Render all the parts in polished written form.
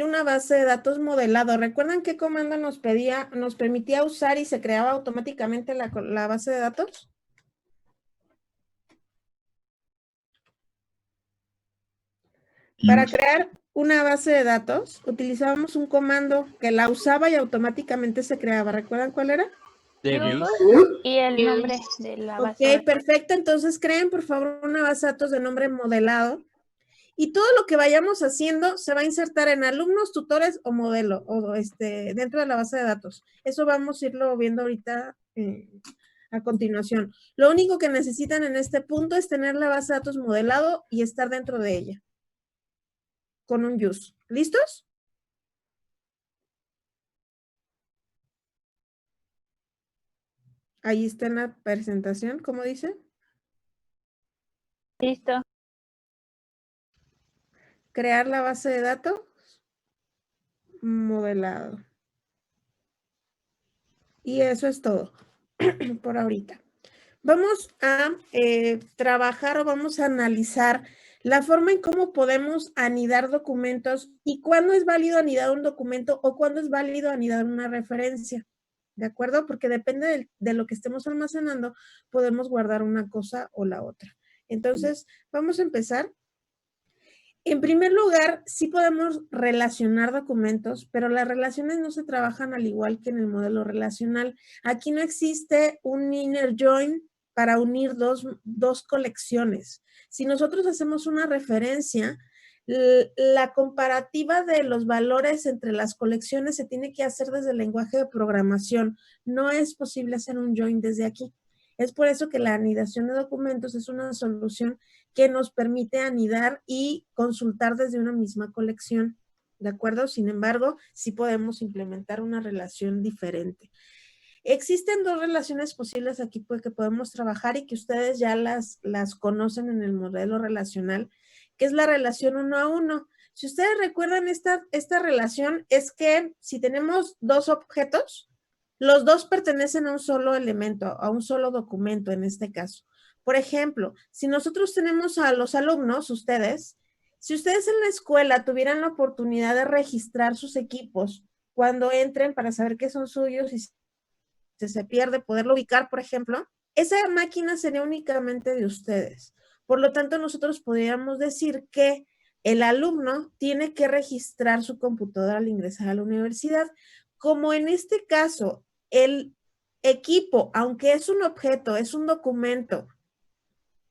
una base de datos modelado. ¿Recuerdan qué comando nos permitía usar y se creaba automáticamente la base de datos? Para crear una base de datos, utilizábamos un comando que la usaba y automáticamente se creaba. ¿Recuerdan cuál era? Y el nombre de la base. Ok, perfecto. Entonces creen, por favor, una base de datos de nombre modelado. Y todo lo que vayamos haciendo se va a insertar en alumnos, tutores o modelo, o dentro de la base de datos. Eso vamos a irlo viendo ahorita a continuación. Lo único que necesitan en este punto es tener la base de datos modelado y estar dentro de ella. Con un use. ¿Listos? Ahí está en la presentación, ¿cómo dice? Listo. Crear la base de datos modelado. Y eso es todo por ahorita. Vamos a trabajar o vamos a analizar la forma en cómo podemos anidar documentos y cuándo es válido anidar un documento o cuándo es válido anidar una referencia. ¿De acuerdo? Porque depende de lo que estemos almacenando, podemos guardar una cosa o la otra. Entonces, vamos a empezar. En primer lugar, sí podemos relacionar documentos, pero las relaciones no se trabajan al igual que en el modelo relacional. Aquí no existe un inner join para unir dos colecciones. Si nosotros hacemos una referencia, la comparativa de los valores entre las colecciones se tiene que hacer desde el lenguaje de programación. No es posible hacer un join desde aquí. Es por eso que la anidación de documentos es una solución que nos permite anidar y consultar desde una misma colección, ¿de acuerdo? Sin embargo, sí podemos implementar una relación diferente. Existen dos relaciones posibles aquí que podemos trabajar y que ustedes ya las conocen en el modelo relacional, que es la relación 1 a 1. Si ustedes recuerdan esta relación, es que si tenemos dos objetos, los dos pertenecen a un solo elemento, a un solo documento en este caso. Por ejemplo, si nosotros tenemos a los alumnos, ustedes, si ustedes en la escuela tuvieran la oportunidad de registrar sus equipos cuando entren para saber qué son suyos y si se pierde, poderlo ubicar, por ejemplo, esa máquina sería únicamente de ustedes. Por lo tanto, nosotros podríamos decir que el alumno tiene que registrar su computadora al ingresar a la universidad. Como en este caso, el equipo, aunque es un objeto, es un documento,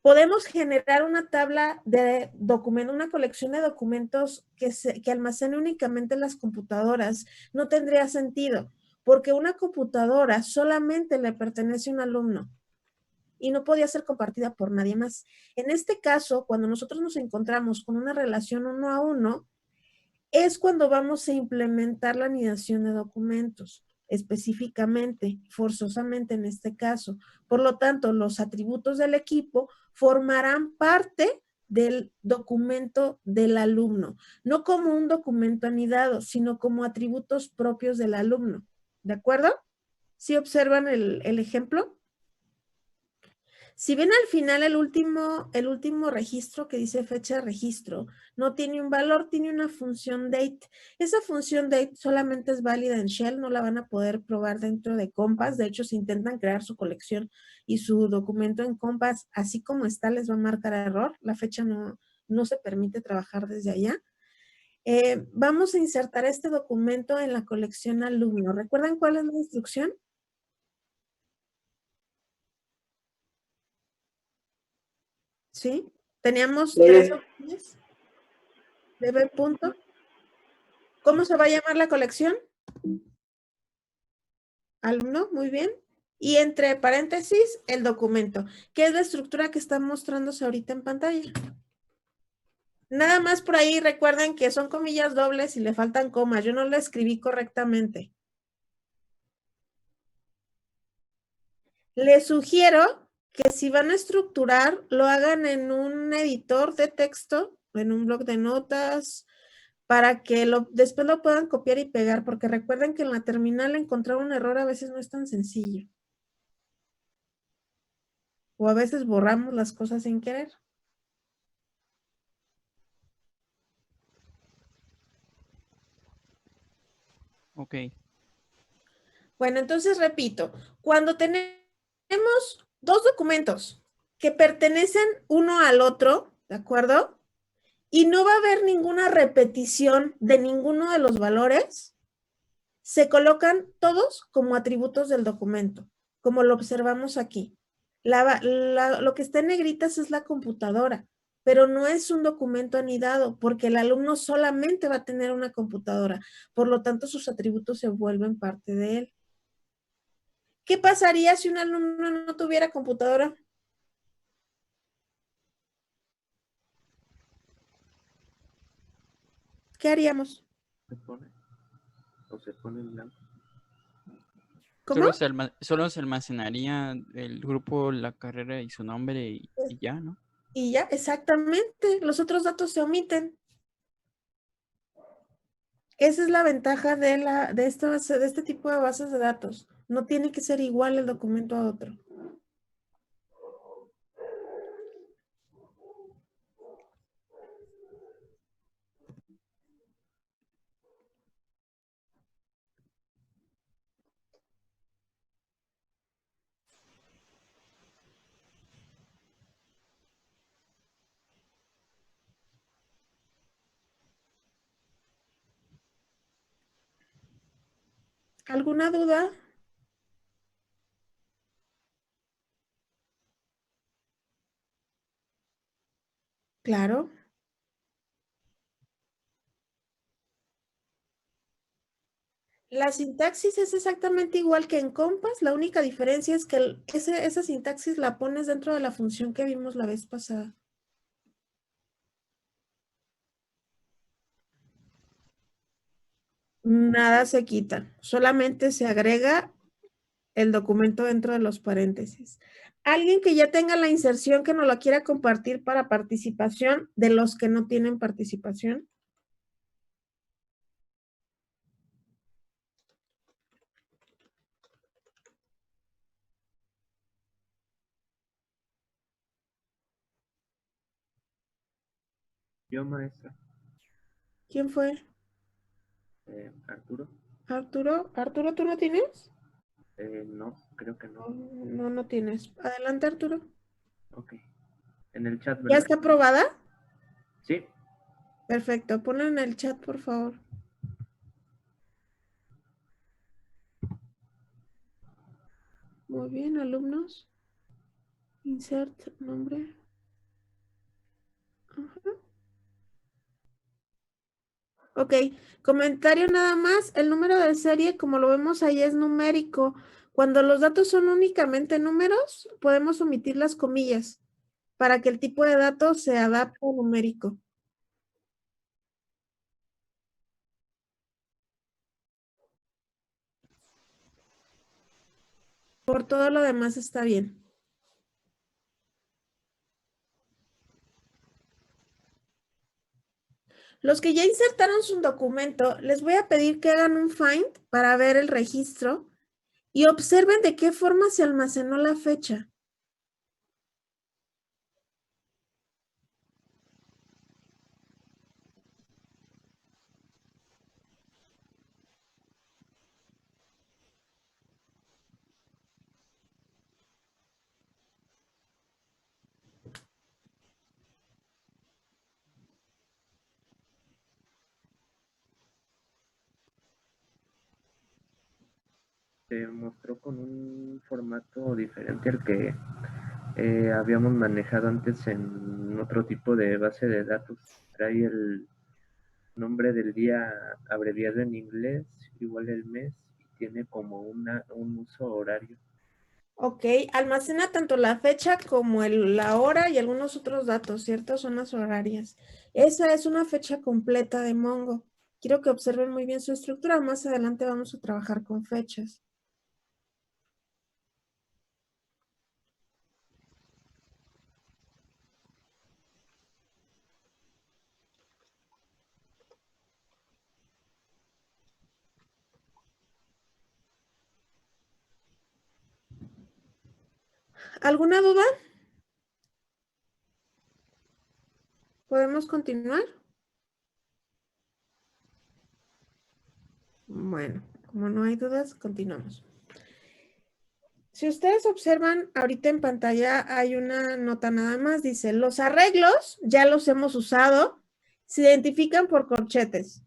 podemos generar una tabla de documentos, una colección de documentos que almacene únicamente las computadoras. No tendría sentido, porque una computadora solamente le pertenece a un alumno y no podía ser compartida por nadie más. En este caso, cuando nosotros nos encontramos con una relación 1 a 1, es cuando vamos a implementar la anidación de documentos, específicamente, forzosamente en este caso. Por lo tanto, los atributos del equipo formarán parte del documento del alumno, no como un documento anidado, sino como atributos propios del alumno. ¿De acuerdo? ¿Sí observan el ejemplo? Si ven al final el último registro que dice fecha de registro, no tiene un valor, tiene una función date. Esa función date solamente es válida en Shell, no la van a poder probar dentro de Compass. De hecho, si intentan crear su colección y su documento en Compass, así como está, les va a marcar error. La fecha no se permite trabajar desde allá. Vamos a insertar este documento en la colección alumno. ¿Recuerdan cuál es la instrucción? ¿Sí? Teníamos tres opciones. DB punto. ¿Cómo se va a llamar la colección? Alumno, muy bien. Y entre paréntesis, el documento, que es la estructura que está mostrándose ahorita en pantalla. Nada más por ahí recuerden que son comillas dobles y le faltan comas. Yo no lo escribí correctamente. Les sugiero que si van a estructurar, lo hagan en un editor de texto, en un bloc de notas, para que después lo puedan copiar y pegar, porque recuerden que en la terminal encontrar un error a veces no es tan sencillo. O a veces borramos las cosas sin querer. Ok. Bueno, entonces repito, cuando tenemos dos documentos que pertenecen uno al otro, ¿de acuerdo? Y no va a haber ninguna repetición de ninguno de los valores, se colocan todos como atributos del documento, como lo observamos aquí. Lo que está en negritas es la computadora, pero no es un documento anidado, porque el alumno solamente va a tener una computadora, por lo tanto sus atributos se vuelven parte de él. ¿Qué pasaría si un alumno no tuviera computadora? ¿Qué haríamos? Se pone en blanco. ¿Cómo? Solo se almacenaría el grupo, la carrera y su nombre y ya, ¿no? Y ya, exactamente, los otros datos se omiten. Esa es la ventaja de este tipo de bases de datos. No tiene que ser igual el documento a otro. ¿Alguna duda? Claro. La sintaxis es exactamente igual que en Compass. La única diferencia es que esa sintaxis la pones dentro de la función que vimos la vez pasada. Nada se quita, solamente se agrega el documento dentro de los paréntesis. Alguien que ya tenga la inserción que nos la quiera compartir para participación de los que no tienen participación. Yo, maestra. ¿Quién fue? Arturo. Arturo. ¿Arturo, tú no tienes? No, creo que no. No, no tienes. Adelante, Arturo. Ok. En el chat, ¿Ya ¿verdad? está aprobada? Sí. Perfecto. Ponlo en el chat, por favor. Muy bien, alumnos. Insert nombre. Ajá. Ok, comentario nada más. El número de serie, como lo vemos ahí, es numérico. Cuando los datos son únicamente números, podemos omitir las comillas para que el tipo de datos se adapte al numérico. Por todo lo demás está bien. Los que ya insertaron su documento, les voy a pedir que hagan un find para ver el registro y observen de qué forma se almacenó la fecha. Se mostró con un formato diferente al que habíamos manejado antes en otro tipo de base de datos. Trae el nombre del día abreviado en inglés, igual el mes, y tiene como un uso horario. Ok, almacena tanto la fecha como la hora y algunos otros datos, ¿cierto? Zonas horarias. Esa es una fecha completa de Mongo. Quiero que observen muy bien su estructura. Más adelante vamos a trabajar con fechas. ¿Alguna duda? ¿Podemos continuar? Bueno, como no hay dudas, continuamos. Si ustedes observan, ahorita en pantalla hay una nota nada más, dice, los arreglos ya los hemos usado, se identifican por corchetes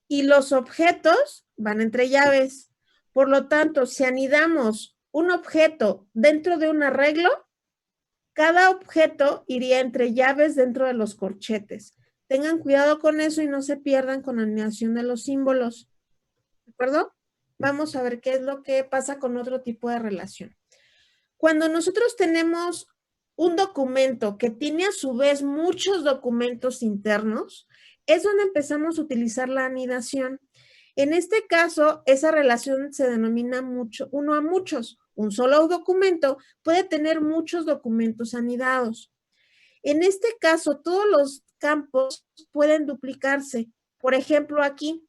y los objetos van entre llaves. Por lo tanto, si anidamos un objeto dentro de un arreglo, cada objeto iría entre llaves dentro de los corchetes. Tengan cuidado con eso y no se pierdan con la anidación de los símbolos. ¿De acuerdo? Vamos a ver qué es lo que pasa con otro tipo de relación. Cuando nosotros tenemos un documento que tiene a su vez muchos documentos internos, es donde empezamos a utilizar la anidación. En este caso, esa relación se denomina uno a muchos. Un solo documento puede tener muchos documentos anidados. En este caso, todos los campos pueden duplicarse. Por ejemplo, aquí,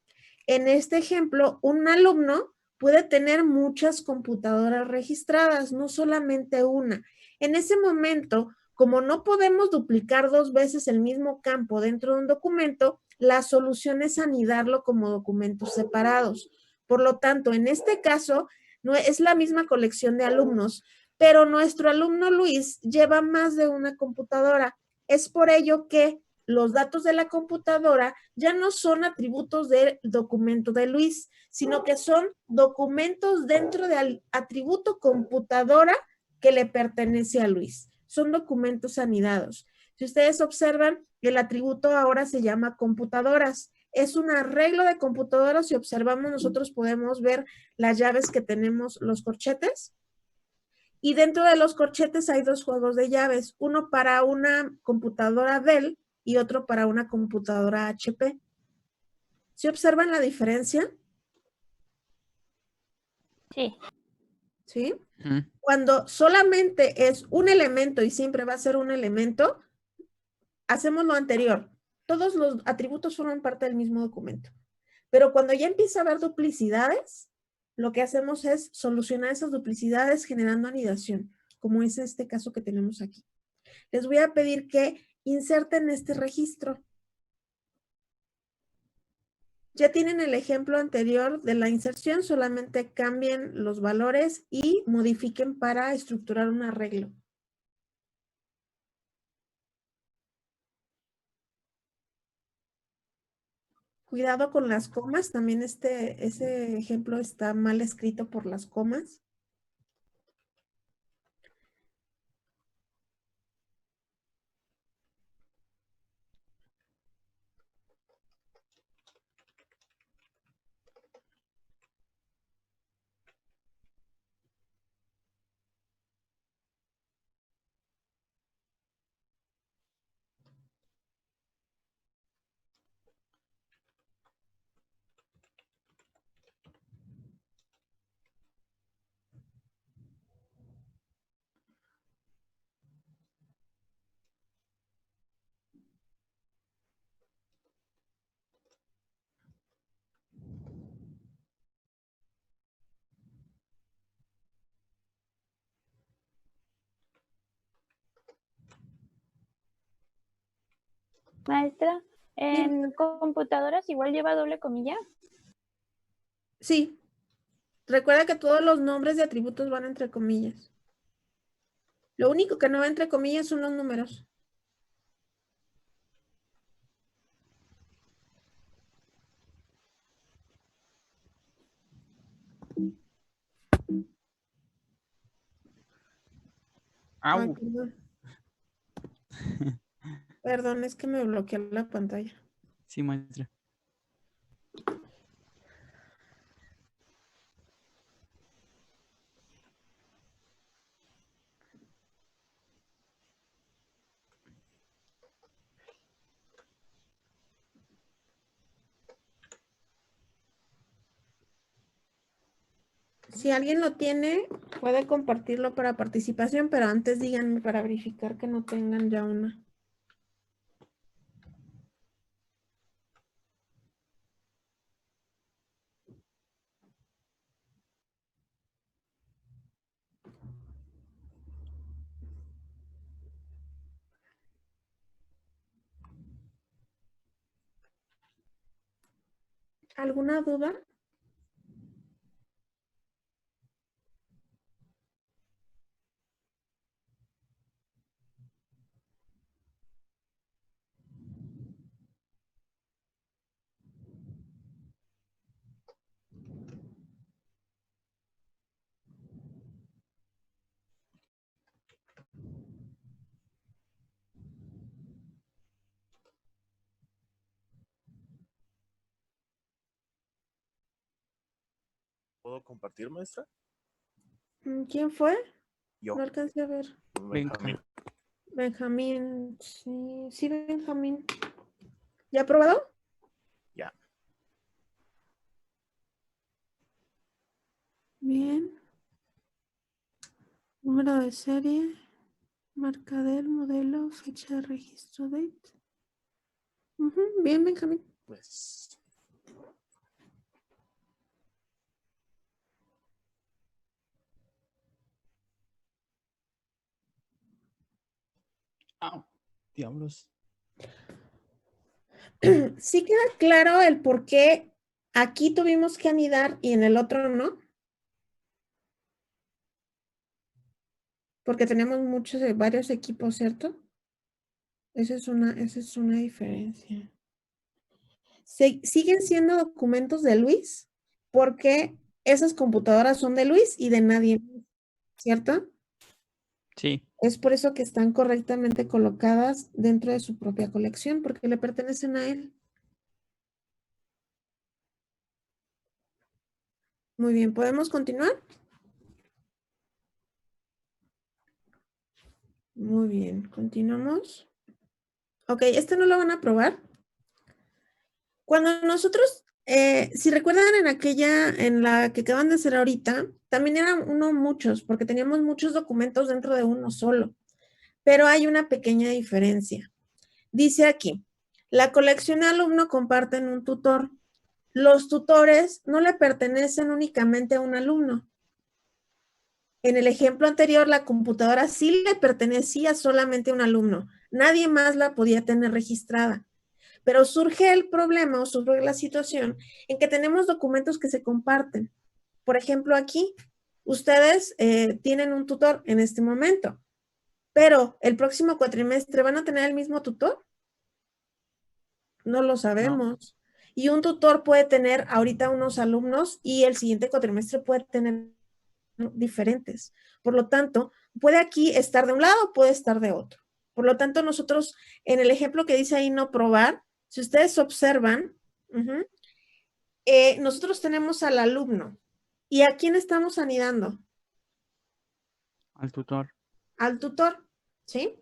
en este ejemplo, un alumno puede tener muchas computadoras registradas, no solamente una. En ese momento, como no podemos duplicar dos veces el mismo campo dentro de un documento, la solución es anidarlo como documentos separados. Por lo tanto, en este caso, no es la misma colección de alumnos, pero nuestro alumno Luis lleva más de una computadora. Es por ello que los datos de la computadora ya no son atributos del documento de Luis, sino que son documentos dentro del atributo computadora que le pertenece a Luis. Son documentos anidados. Si ustedes observan, el atributo ahora se llama computadoras. Es un arreglo de computadoras. Si observamos, nosotros podemos ver las llaves que tenemos, los corchetes. Y dentro de los corchetes hay dos juegos de llaves, uno para una computadora Dell y otro para una computadora HP. ¿Sí observan la diferencia? Sí. ¿Sí? Cuando solamente es un elemento y siempre va a ser un elemento, hacemos lo anterior. Todos los atributos forman parte del mismo documento. Pero cuando ya empieza a haber duplicidades, lo que hacemos es solucionar esas duplicidades generando anidación, como es este caso que tenemos aquí. Les voy a pedir que inserten este registro. Ya tienen el ejemplo anterior de la inserción, solamente cambien los valores y modifiquen para estructurar un arreglo. Cuidado con las comas, también ese ejemplo está mal escrito por las comas. Maestra, ¿en computadoras igual lleva doble comilla? Sí. Recuerda que todos los nombres de atributos van entre comillas. Lo único que no va entre comillas son los números. Ay, Au. perdón. Perdón, es que me bloqueó la pantalla. Sí, maestra. Si alguien lo tiene, puede compartirlo para participación, pero antes díganme para verificar que no tengan ya una. ¿Alguna duda? puedo compartir, maestra? ¿Quién fue? Yo. No alcancé a ver. Benjamín. Benjamín, sí, Benjamín. ¿Ya aprobado? Ya. Bien. Número de serie, marca del modelo, fecha de registro, date. Bien, Benjamín. Pues. Diablos. Sí queda claro el por qué aquí tuvimos que anidar y en el otro no. Porque tenemos varios equipos, ¿cierto? Esa es una diferencia. Siguen siendo documentos de Luis porque esas computadoras son de Luis y de nadie, ¿cierto? Sí. Es por eso que están correctamente colocadas dentro de su propia colección, porque le pertenecen a él. Muy bien, ¿podemos continuar? Muy bien, continuamos. Ok, este no lo van a probar. Cuando nosotros, si recuerdan en la que acaban de hacer ahorita, también eran muchos, porque teníamos muchos documentos dentro de uno solo. Pero hay una pequeña diferencia. Dice aquí, la colección de alumno comparten un tutor. Los tutores no le pertenecen únicamente a un alumno. En el ejemplo anterior, la computadora sí le pertenecía solamente a un alumno. Nadie más la podía tener registrada. Pero surge el problema o surge la situación en que tenemos documentos que se comparten. Por ejemplo, aquí, ustedes tienen un tutor en este momento, pero el próximo cuatrimestre ¿van a tener el mismo tutor? No lo sabemos. No. Y un tutor puede tener ahorita unos alumnos y el siguiente cuatrimestre puede tener diferentes. Por lo tanto, puede aquí estar de un lado, puede estar de otro. Por lo tanto, nosotros, en el ejemplo que dice ahí no probar, si ustedes observan, nosotros tenemos al alumno. ¿Y a quién estamos anidando? Al tutor. Al tutor, ¿sí?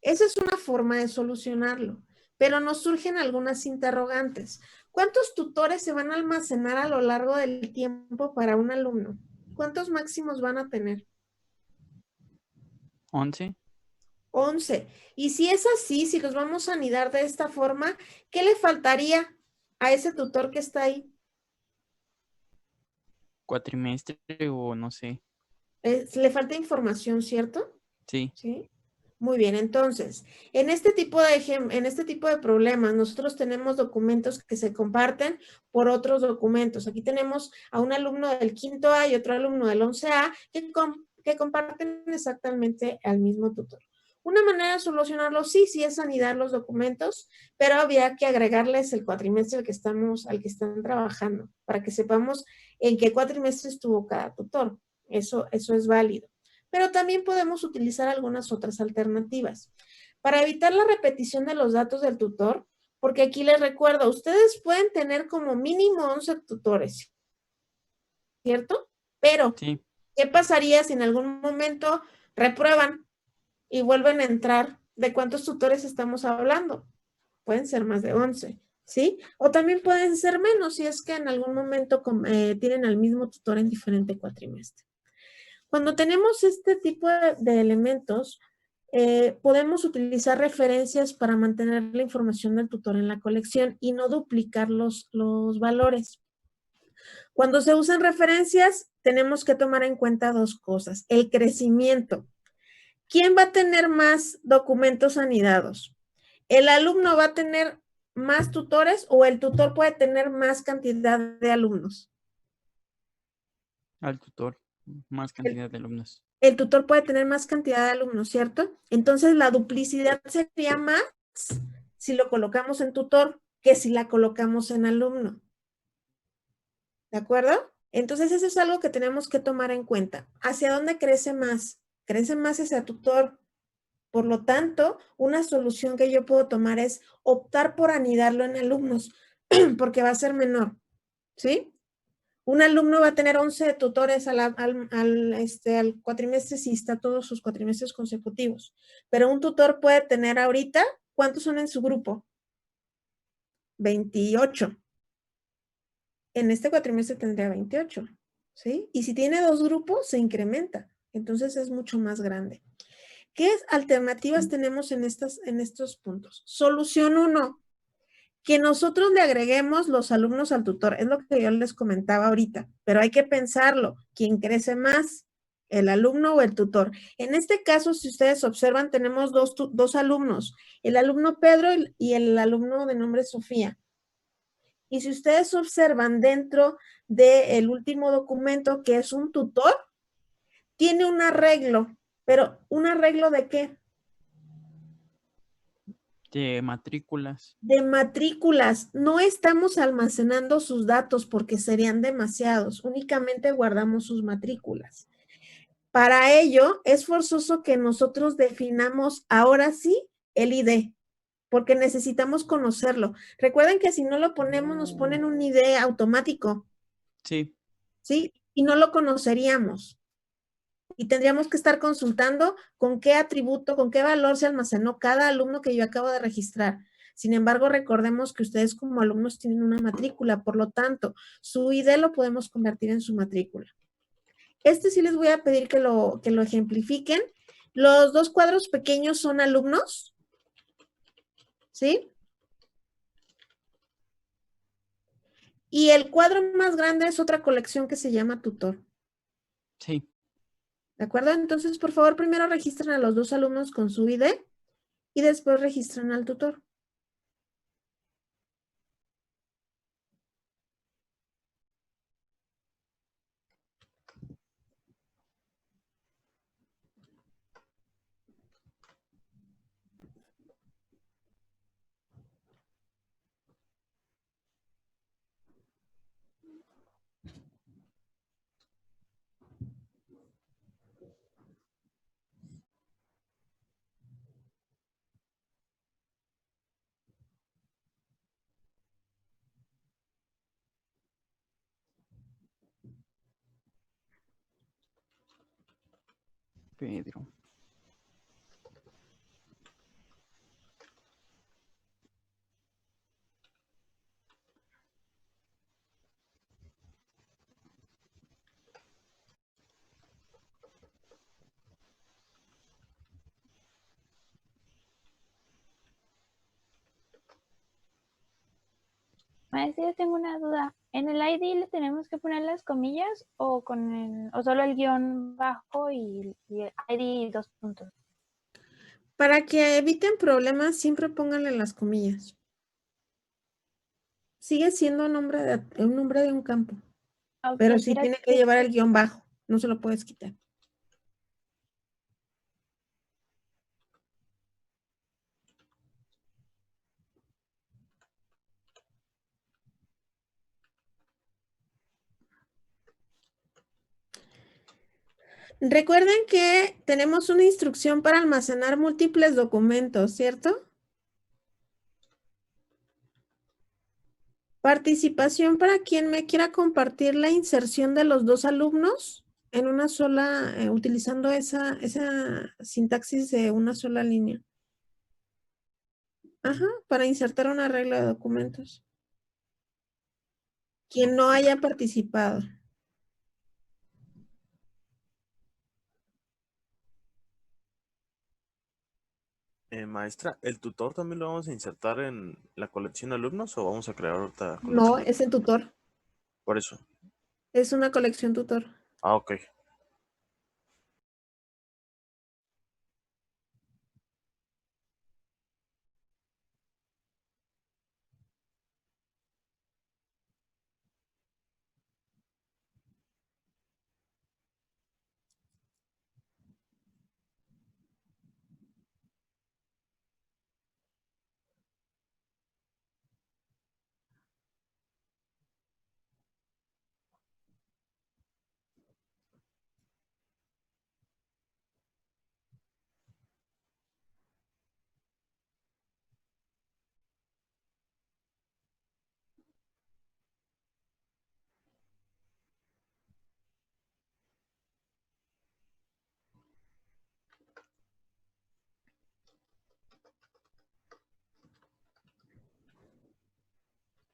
Esa es una forma de solucionarlo, pero nos surgen algunas interrogantes. ¿Cuántos tutores se van a almacenar a lo largo del tiempo para un alumno? ¿Cuántos máximos van a tener? 11. 11. Y si es así, si los vamos a anidar de esta forma, ¿qué le faltaría a ese tutor que está ahí? Cuatrimestre o no sé. Le falta información, ¿cierto? Sí. Sí. Muy bien, entonces, en este tipo de problemas, nosotros tenemos documentos que se comparten por otros documentos. Aquí tenemos a un alumno del quinto A y otro alumno del 11A que comparten exactamente al mismo tutor. Una manera de solucionarlo, sí es anidar los documentos, pero había que agregarles el cuatrimestre al que están trabajando, para que sepamos en qué cuatrimestre estuvo cada tutor. Eso es válido. Pero también podemos utilizar algunas otras alternativas. Para evitar la repetición de los datos del tutor, porque aquí les recuerdo, ustedes pueden tener como mínimo 11 tutores, ¿cierto? Pero, sí. ¿qué pasaría si en algún momento reprueban y vuelven a entrar? ¿De cuántos tutores estamos hablando? Pueden ser más de 11, ¿sí? O también pueden ser menos si es que en algún momento tienen al mismo tutor en diferente cuatrimestre. Cuando tenemos este tipo de elementos, podemos utilizar referencias para mantener la información del tutor en la colección y no duplicar los valores. Cuando se usan referencias, tenemos que tomar en cuenta dos cosas. El crecimiento. ¿Quién va a tener más documentos anidados? ¿El alumno va a tener más tutores o el tutor puede tener más cantidad de alumnos? Al tutor. Más cantidad de alumnos. El tutor puede tener más cantidad de alumnos, ¿cierto? Entonces la duplicidad sería más si lo colocamos en tutor que si la colocamos en alumno. ¿De acuerdo? Entonces eso es algo que tenemos que tomar en cuenta. ¿Hacia dónde crece más? Crece más hacia tutor. Por lo tanto, una solución que yo puedo tomar es optar por anidarlo en alumnos, porque va a ser menor, ¿sí? Un alumno va a tener 11 tutores al cuatrimestre si está todos sus cuatrimestres consecutivos, pero un tutor puede tener ahorita, ¿cuántos son en su grupo? 28. En este cuatrimestre tendría 28, ¿sí? Y si tiene 2 grupos, se incrementa, entonces es mucho más grande. ¿Qué alternativas tenemos en estos puntos? Solución 1, que nosotros le agreguemos los alumnos al tutor. Es lo que yo les comentaba ahorita, pero hay que pensarlo. ¿Quién crece más? ¿El alumno o el tutor? En este caso, si ustedes observan, tenemos dos alumnos, el alumno Pedro y el alumno de nombre Sofía. Y si ustedes observan dentro del último documento, que es un tutor, tiene un arreglo, pero ¿un arreglo de qué? De matrículas. De matrículas. No estamos almacenando sus datos porque serían demasiados. Únicamente guardamos sus matrículas. Para ello, es forzoso que nosotros definamos ahora sí el ID, porque necesitamos conocerlo. Recuerden que si no lo ponemos, nos ponen un ID automático. Sí. ¿Sí? Y no lo conoceríamos. Y tendríamos que estar consultando con qué atributo, con qué valor se almacenó cada alumno que yo acabo de registrar. Sin embargo, recordemos que ustedes como alumnos tienen una matrícula, por lo tanto, su ID lo podemos convertir en su matrícula. Este sí les voy a pedir que lo ejemplifiquen. Los 2 cuadros pequeños son alumnos, ¿sí? Y el cuadro más grande es otra colección que se llama tutor. Sí. ¿De acuerdo? Entonces, por favor, primero registren a los 2 alumnos con su ID y después registran al tutor. Pedro. Maestra, yo tengo una duda. ¿En el ID le tenemos que poner las comillas o o solo el guión bajo y el ID y 2 puntos? Para que eviten problemas, siempre pónganle las comillas. Sigue siendo un nombre de un campo, Ok, pero sí tiene que gracias. llevar el guión bajo, no se lo puedes quitar. Recuerden que tenemos una instrucción para almacenar múltiples documentos, ¿cierto? Participación para quien me quiera compartir la inserción de los 2 alumnos en una sola, utilizando esa sintaxis de una sola línea. Ajá, para insertar una regla de documentos. Quien no haya participado. Maestra, ¿el tutor también lo vamos a insertar en la colección de alumnos o vamos a crear otra No, colección? es el tutor. Por eso. Es una colección tutor. Ah, ok.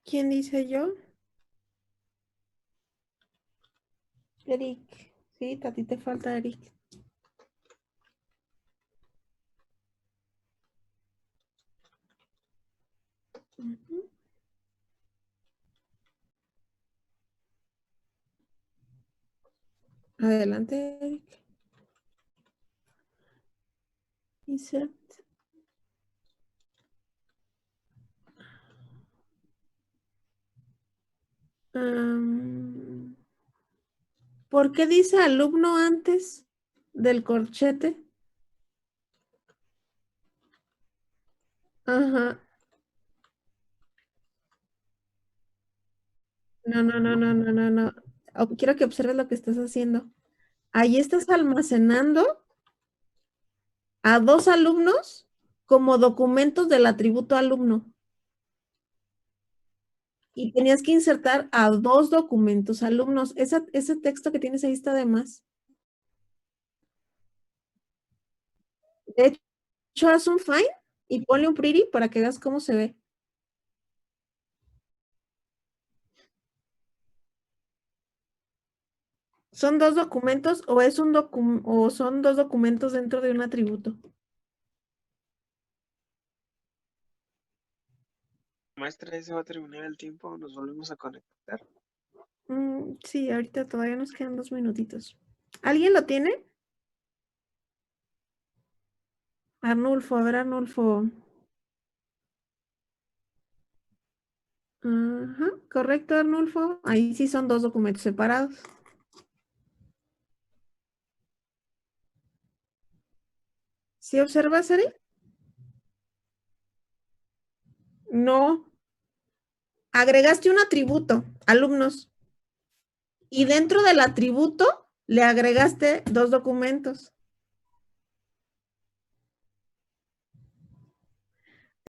¿Quién dice yo? Eric. Sí, a ti te falta Eric. Ujú. Adelante, Eric. Insert. ¿Por qué dice alumno antes del corchete? Ajá. No. Quiero que observes lo que estás haciendo. Ahí estás almacenando a 2 alumnos como documentos del atributo alumno. Y tenías que insertar a 2 documentos alumnos. Ese texto que tienes ahí está de más. De hecho, haz un find y ponle un pretty para que veas cómo se ve. ¿Son 2 documentos o son 2 documentos dentro de un atributo? Maestra, ¿ese va a terminar el tiempo? ¿Nos volvemos a conectar? Sí, ahorita todavía nos quedan 2 minutitos. ¿Alguien lo tiene? Arnulfo, a ver, Arnulfo. Ajá, correcto, Arnulfo. Ahí sí son 2 documentos separados. ¿Sí observas, Eri? No. Agregaste un atributo, alumnos. Y dentro del atributo le agregaste 2 documentos.